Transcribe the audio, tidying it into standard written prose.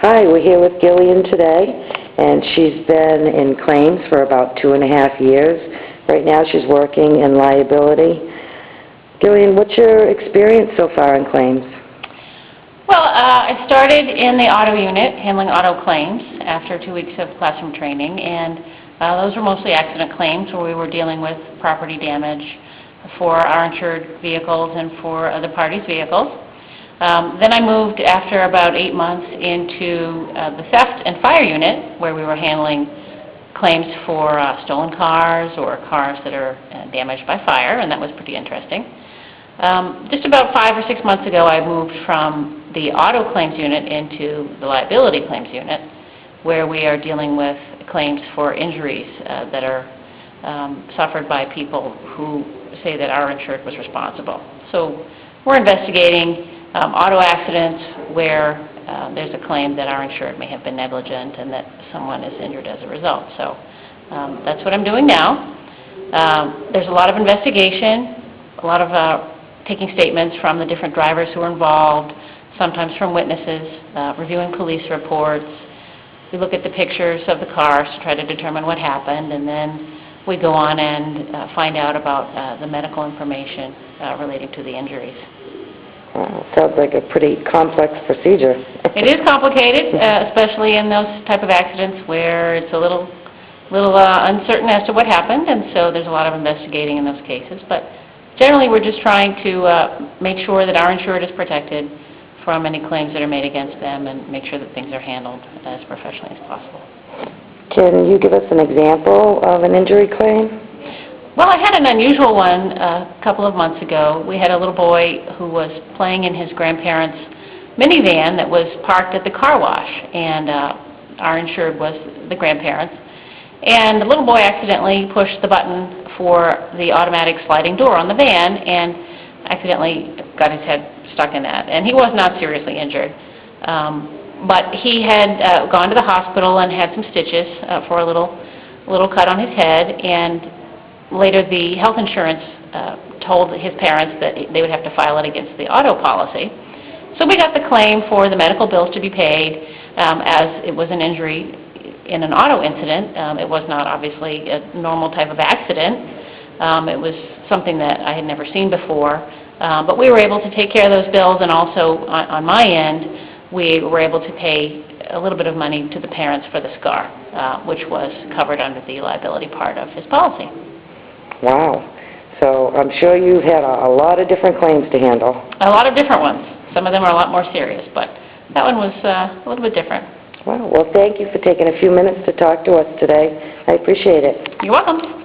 Hi, we're here with Gillian today, and she's been in claims for about 2.5 years. Right now she's working in liability. Gillian, what's your experience so far in claims? Well, I started in the auto unit, handling auto claims, after 2 weeks of classroom training, and those were mostly accident claims where we were dealing with property damage for our insured vehicles and for other parties' vehicles. Then I moved, after about 8 months, into the theft and fire unit, where we were handling claims for stolen cars or cars that are damaged by fire, and that was pretty interesting. Just about 5 or 6 months ago, I moved from the auto claims unit into the liability claims unit, where we are dealing with claims for injuries that are suffered by people who say that our insured was responsible. So we're investigating auto accidents where there's a claim that our insured may have been negligent and that someone is injured as a result. So that's what I'm doing now. There's a lot of investigation, a lot of taking statements from the different drivers who are involved, sometimes from witnesses, reviewing police reports. We look at the pictures of the cars to try to determine what happened, and then we go on and find out about the medical information relating to the injuries. Wow, sounds like a pretty complex procedure. It is complicated, especially in those type of accidents where it's a little uncertain as to what happened, and so there's a lot of investigating in those cases. But generally, we're just trying to make sure that our insured is protected from any claims that are made against them and make sure that things are handled as professionally as possible. Can you give us an example of an injury claim? Well, I had an unusual one a couple of months ago. We had a little boy who was playing in his grandparents' minivan that was parked at the car wash, and our insured was the grandparents. And the little boy accidentally pushed the button for the automatic sliding door on the van and accidentally got his head stuck in that. And he was not seriously injured. But he had gone to the hospital and had some stitches for a little cut on his head, and later the health insurance told his parents that they would have to file it against the auto policy. So we got the claim for the medical bills to be paid as it was an injury in an auto incident. It was not obviously a normal type of accident. It was something that I had never seen before. But we were able to take care of those bills, and also on my end, we were able to pay a little bit of money to the parents for the scar, which was covered under the liability part of his policy. Wow. So I'm sure you've had a lot of different claims to handle. A lot of different ones. Some of them are a lot more serious, but that one was a little bit different. Wow. Well, thank you for taking a few minutes to talk to us today. I appreciate it. You're welcome.